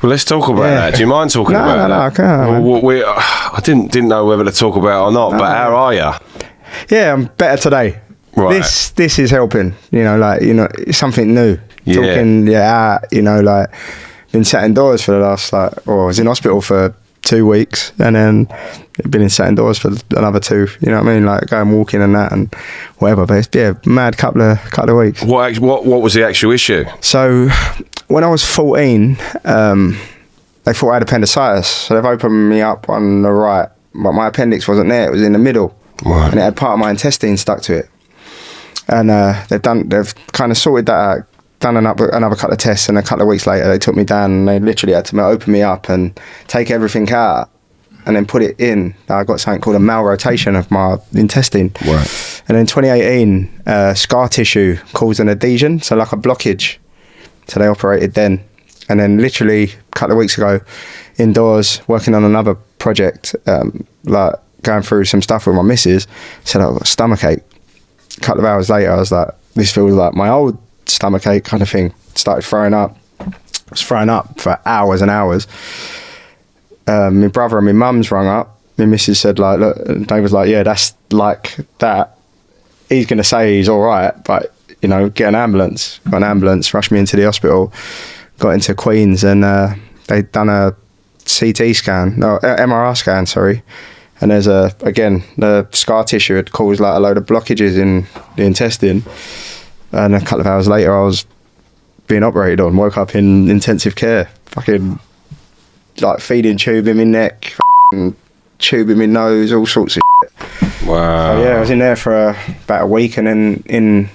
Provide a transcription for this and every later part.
Well, let's talk about that. Do you mind talking about that? No, I can't. I didn't know whether to talk about it or not, but how are you? Yeah, I'm better today. Right. This is helping. It's something new. Talking, been sat indoors for the last I was in hospital for 2 weeks, and then been in sat indoors for another 2. You know what I mean? Like going walking and that and whatever. But it's mad couple of weeks. What was the actual issue? So when I was 14, they thought I had appendicitis. So they've opened me up on the right, but my appendix wasn't there. It was in the middle, right. And it had part of my intestine stuck to it. And they've kind of sorted that out. Done another couple of tests, and a couple of weeks later they took me down and they literally had to open me up and take everything out and then put it in. I got something called a malrotation of my intestine. Right. And in 2018, scar tissue caused an adhesion, so like a blockage. So they operated then. And then literally a couple of weeks ago, indoors, working on another project, like going through some stuff with my missus, said I've got a stomachache. A couple of hours later, I was like, this feels like my old stomachache kind of thing. Started throwing up. I was throwing up for hours and hours. My brother and my mum's rung up. My missus said, like, look, and Dave was like, yeah, that's like that. He's going to say he's all right, but, get an ambulance. Got an ambulance, rushed me into the hospital, got into Queens, and they'd done a CT scan, no, MRI scan, sorry. And there's the scar tissue had caused like a load of blockages in the intestine. And a couple of hours later, I was being operated on. Woke up in intensive care. Fucking like feeding tube in my neck, tube in my nose, all sorts of shit. Wow. So, I was in there for about a week, and then in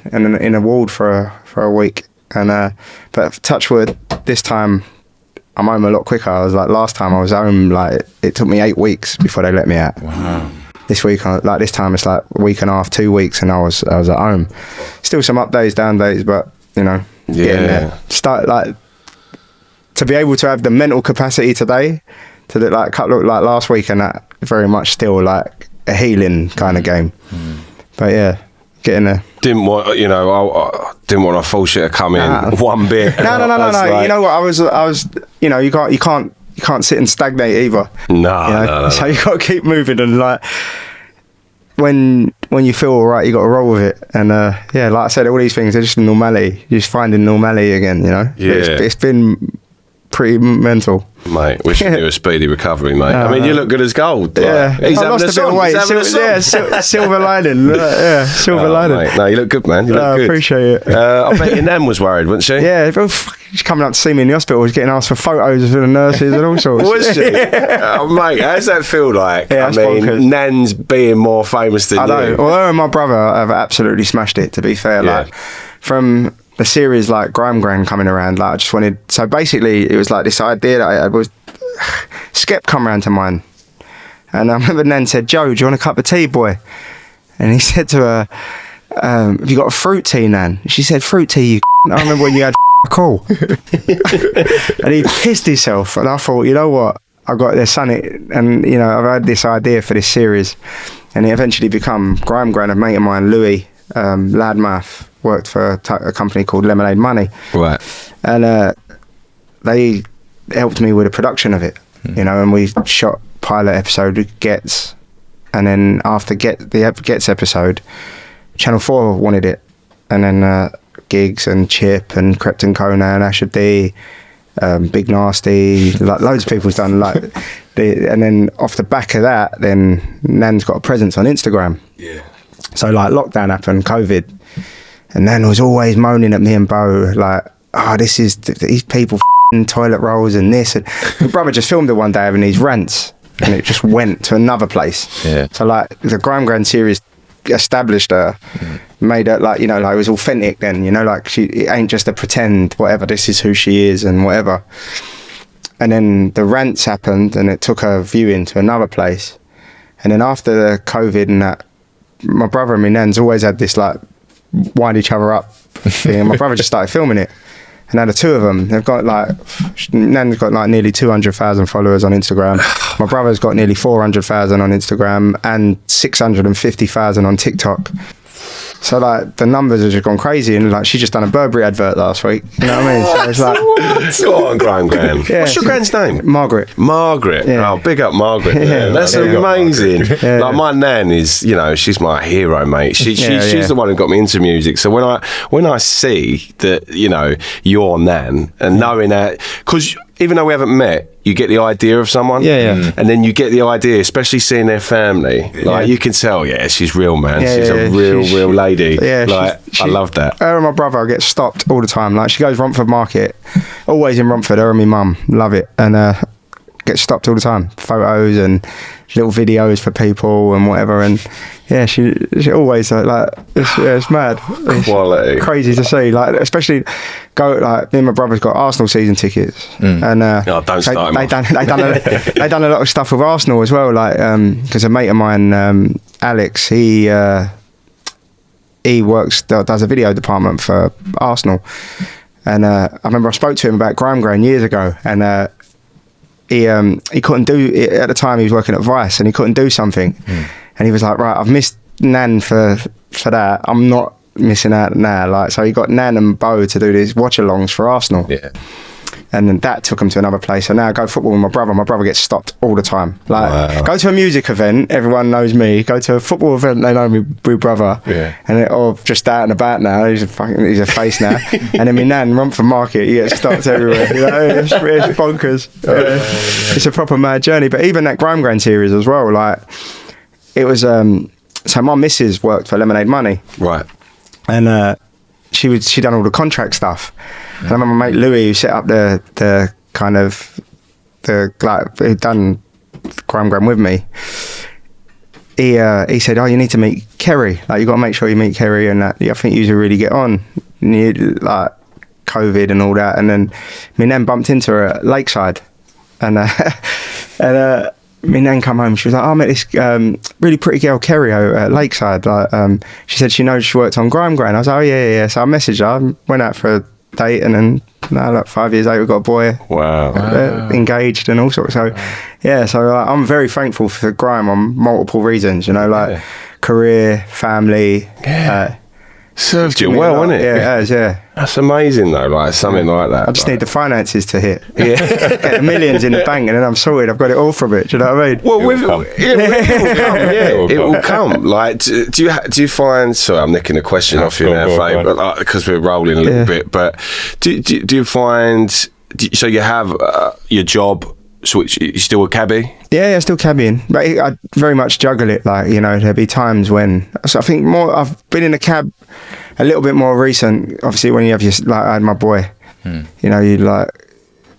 a ward for a week. And but touch wood, this time I'm home a lot quicker. I was like, last time I was home, like it took me 8 weeks before they let me out. Wow. This week, this time it's like a week and a half, 2 weeks, and I was at home. Still some up days, down days, but getting there. Start like to be able to have the mental capacity today to look like last week, and that very much still like a healing kind of game. But getting there. Didn't want I didn't want a full shit to come in one bit. No. Like, you know what? I was. You can't sit and stagnate either. No. So you got to keep moving, and like when you feel all right, you got to roll with it. And like I said, all these things are just normality. You're just finding normality again. Yeah. It's been pretty mental. Mate, wishing you a speedy recovery, mate. I mean, you look good as gold. Yeah, he's I lost a bit of weight. Silver lining. Silver lining. Mate. No, you look good, man. You look good. I appreciate it. I bet your nan was worried, wasn't she? Yeah, she's coming up to see me in the hospital. Was getting asked for photos for the nurses and all sorts. Was she? Oh, mate, how does that feel like? Yeah, I mean, bonkers. Nan's being more famous than you. I know. Although my brother have absolutely smashed it, to be fair. Like from the series like Grime coming around, like I just wanted. So basically, it was like this idea that I had was Skep come round to mine, and I remember Nan said, "Joe, do you want a cup of tea, boy?" And he said to her, "Have you got a fruit tea, Nan?" She said, "Fruit tea, you." I remember when you had a call, and he pissed himself. And I thought, you know what? I got this, son, and I've had this idea for this series, and it eventually become Grime. A mate of mine, Louis Ladmath, worked for a company called Lemonade Money, right? And they helped me with the production of it, and we shot pilot episode with Gets, and then after the Gets episode, Channel 4 wanted it, and then Giggs and Chip and Krypton Conan, Asher D, Big Nasty, like loads of people's done and then off the back of that, then Nan's got a presence on Instagram. Yeah. So like lockdown happened, COVID, and Nan was always moaning at me and Bo like, these people toilet rolls and this, and my brother just filmed it one day having these rants, and it just went to another place. Yeah. So like the Grime series established her, made her like, like it was authentic then, like it ain't just a pretend whatever, this is who she is and whatever. And then the rants happened, and it took her viewing to another place. And then after the COVID and that, my brother and me Nan's always had this like wind each other up thing, and my brother just started filming it. And now the two of them, they've got like, Nan's got like nearly 200,000 followers on Instagram. My brother's got nearly 400,000 on Instagram and 650,000 on TikTok. So like the numbers have just gone crazy, and like she just done a Burberry advert last week. You know what I mean? So it's like, Go on, Gran. Yeah, What's your Gran's name? Margaret. Yeah. Oh, big up Margaret. Yeah, that's amazing. Yeah. Like my nan is, you know, she's my hero, mate. She's the one who got me into music. So when I see that, you know, your nan and knowing that, because even though we haven't met, you get the idea of someone, and then you get the idea, especially seeing their family. Like you can tell, she's real, man. She's a real lady. Yeah, like I love that. Her and my brother get stopped all the time. Like she goes Romford Market, always in Romford. Her and my mum love it, and get stopped all the time. Photos and little videos for people and whatever. And yeah, she always like it's mad. It's quality, crazy to see. Like especially me and my brother's got Arsenal season tickets, and don't start they done a lot of stuff with Arsenal as well. Like because a mate of mine, Alex, he does a video department for Arsenal, and I remember I spoke to him about Grime years ago, and he couldn't do it at the time. He was working at Vice, and he couldn't do something, and he was like, right, I've missed Nan for that. I'm not missing out now. Like, so he got Nan and Bo to do these watch-alongs for Arsenal. Yeah. And then that took him to another place. So now I go football with my brother. My brother gets stopped all the time. Like, go to a music event, everyone knows me. Go to a football event, they know me, my brother. Yeah. And just out and about now, he's a face now. And then my nan, Romford Market, he gets stopped everywhere. You know, it's bonkers. It's a proper mad journey. But even that Grime series as well, like, it was, so my missus worked for Lemonade Money. Right. And she done all the contract stuff. And I remember my mate Louis, who set up the kind of who done Grime with me. He said, "Oh, you need to meet Kerry. Like, you got to make sure you meet Kerry, and that I think you really get on." And like COVID and all that, and then me then bumped into her at Lakeside, and me then come home. She was like, "Oh, I met this really pretty girl, Kerry, at Lakeside." Like, she said she knows she worked on Grime. I was like, "Oh yeah." So I messaged her, went out for a date, and then now, like 5 years later, we've got a boy. Wow. Engaged and all sorts. So yeah, so I'm very thankful for Grime on multiple reasons. You know, like career, family. Served you well, hasn't it? Yeah, it has, yeah. That's amazing though, like something like that. I just need the finances to hit. Yeah. Get the millions in the bank, and then I'm sorted. I've got it all from it. Do you know what I mean? Well, it will come. Like, do you find? Sorry, I'm nicking a question off you now, Faye, but because we're rolling a little bit. But do you find? So you have your job. So you still a cabbie? Yeah, still cabbieing. But I very much juggle it. Like, you know, there'll be times when. So I think I've been in a cab a little bit more recent. Obviously, when you have I had my boy. You know, you like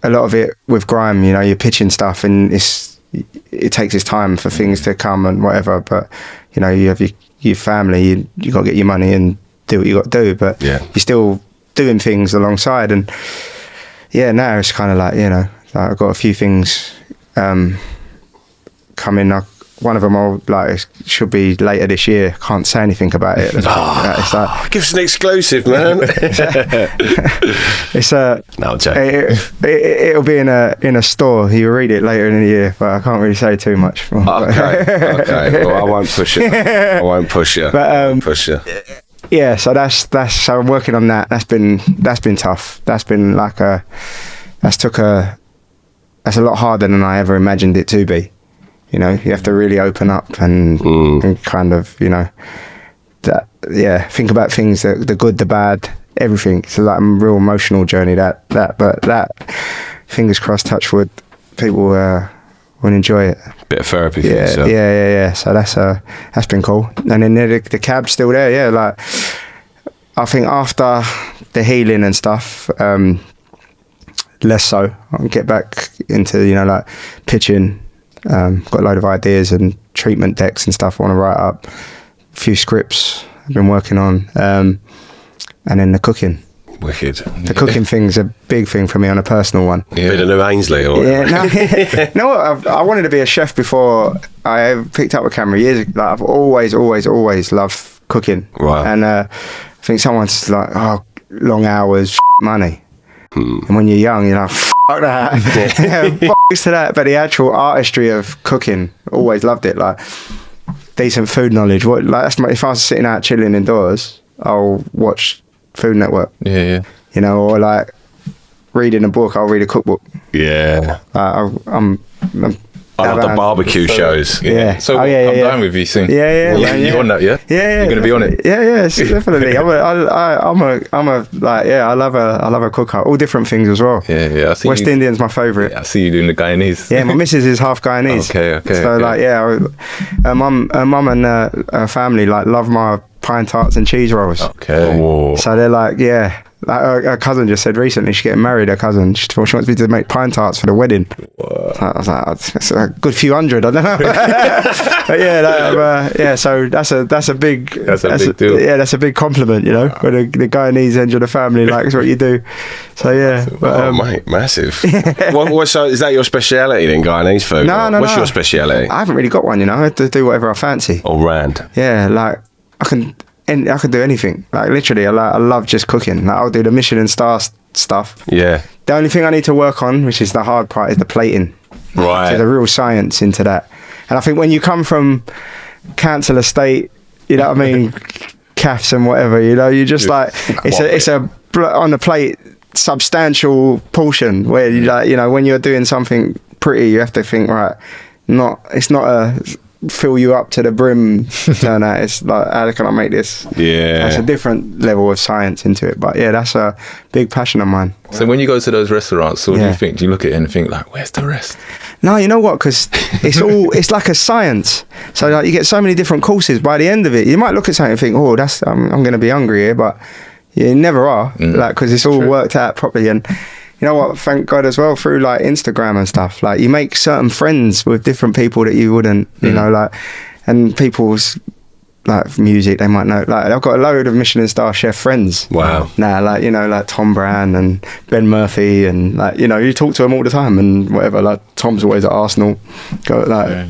a lot of it with Grime. You know, you're pitching stuff, and it takes its time for things to come and whatever. But you know, you have your family. You got to get your money and do what you got to do. But you're still doing things alongside. And yeah, now it's kind of like, you know. I've got a few things coming. One of them should be later this year. Can't say anything about it. It's like, give us an exclusive, man. It's it'll be in a store. You'll read it later in the year, but I can't really say too much. Okay. Well, I won't push it. I won't push you. But push you. Yeah. So that's so I'm working on that. That's been tough. That's been like that's a lot harder than I ever imagined it to be. You know, you have to really open up and kind of, you know, think about things, the good, the bad, everything. It's like a real emotional journey, but that, fingers crossed, touch wood, people will enjoy it. Bit of therapy for yourself. Yeah. So that's been cool. And then the cab's still there, yeah. Like, I think after the healing and stuff, less so. I'll get back into, you know, like pitching. Got a load of ideas and treatment decks and stuff I want to write up. A few scripts I've been working on. And then the cooking. Wicked. The cooking thing's a big thing for me on a personal one. Yeah. Bit of New Ainsley, or no, I wanted to be a chef before I picked up a camera years ago. Like, I've always loved cooking. Right. And I think someone's like, oh, long hours, money. And when you're young, you're like, fuck that. Fucks to that. But the actual artistry of cooking, always loved it. Like, decent food knowledge. If I was sitting out chilling indoors, I'll watch Food Network. Yeah. You know, or like reading a book, I'll read a cookbook. Yeah. I'm I love the barbecue shows. Yeah. So Oh, yeah, I'm yeah. down with you soon. Yeah, You on that? Yeah. Yeah. You're gonna be on it. Yeah, definitely. I love a cooker. All different things as well. Yeah. I see West you, Indian's my favourite. I see you doing the Guyanese. Yeah, my missus is half Guyanese. Okay. So like, her mum and her family like love my pine tarts and cheese rolls. Okay. Whoa. So they're like, yeah. Like her cousin just said recently, she's getting married. Her cousin, she wants me to make pine tarts for the wedding. So I was like, it's a good few hundred, I don't know. But yeah, so that's a big deal. Yeah, that's a big compliment, you know. When the Guyanese end of the family likes what you do. So yeah. But, mate, massive. So is that your speciality then, Guyanese food? No. What's your speciality? I haven't really got one, you know. I have to do whatever I fancy. All round. Yeah, like I can do anything. Like literally, I love just cooking. Like I'll do the Michelin star stuff. Yeah. The only thing I need to work on, which is the hard part, is the plating. Right. There's a real science into that. And I think when you come from council estate, you know what I mean, calves and whatever, you know, you just like it's a on the plate substantial portion where you like, you know, when you're doing something pretty, you have to think, right, it's not a fill you up to the brim turn out. It's like, how can I make this? Yeah. That's a different level of science into it. But yeah, that's a big passion of mine. So when you go to those restaurants, what do you think? Do you look at it and think like, where's the rest? No, you know what? Because it's like a science. So like you get so many different courses. By the end of it, you might look at something and think, oh, I'm going to be hungry here, but you never are. Like because it's all worked out properly. And you know what? Thank God as well through like Instagram and stuff. Like you make certain friends with different people that you wouldn't, you know, like, and people's like music they might know. Like I've got a load of Michelin star chef friends. Wow. Now, like you know, like Tom Brown and Ben Murphy, and like you know, you talk to them all the time and whatever. Like Tom's always at Arsenal. Go like. Yeah.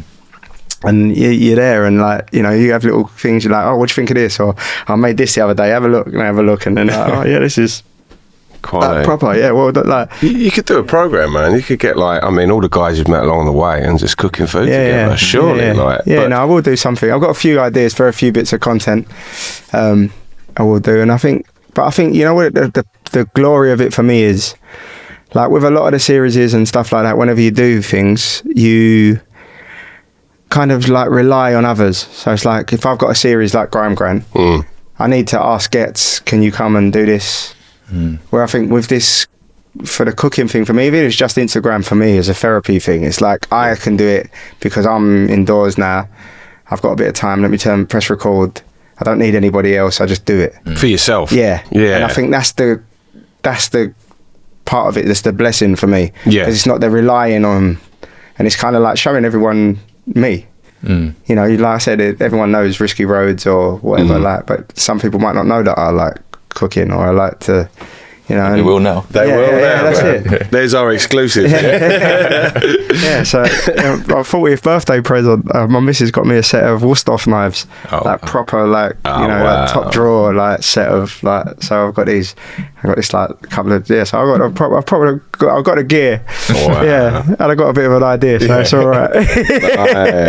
And you're there, and like you know, you have little things. You're like, oh, what do you think of this? Or I made this the other day. Have a look, and then like, oh yeah, this is Quality. proper. Yeah, well, like You could do a program, man. You could get like, I mean, all the guys you've met along the way and just cooking food together. Surely, but I will do something. I've got a few ideas for a few bits of content. I will do, and I think you know what the glory of it for me is, like with a lot of the series and stuff like that. Whenever you do things, you kind of like rely on others. So it's like if I've got a series like Grime, I need to ask Gets, can you come and do this? Where I think with this, for the cooking thing, for me, if it was just Instagram for me as a therapy thing, it's like I can do it because I'm indoors now. I've got a bit of time. Let me press record. I don't need anybody else. I just do it for yourself. Yeah. And I think that's the part of it. That's the blessing for me. Yeah. 'Cause it's not the relying on, and it's kind of like showing everyone me. You know, like I said, everyone knows Risky Roadz or whatever, like, but some people might not know that I like cooking or I like to, you know. They will now. They will now. Yeah, that's it. There's our exclusive. Yeah, so my 40th birthday present, my missus got me a set of Wusthof knives, like proper, like you know, like top drawer, like set of like. So I've got this like a couple of so I've got the gear. Wow. Yeah, and I got a bit of an idea, so it's all right.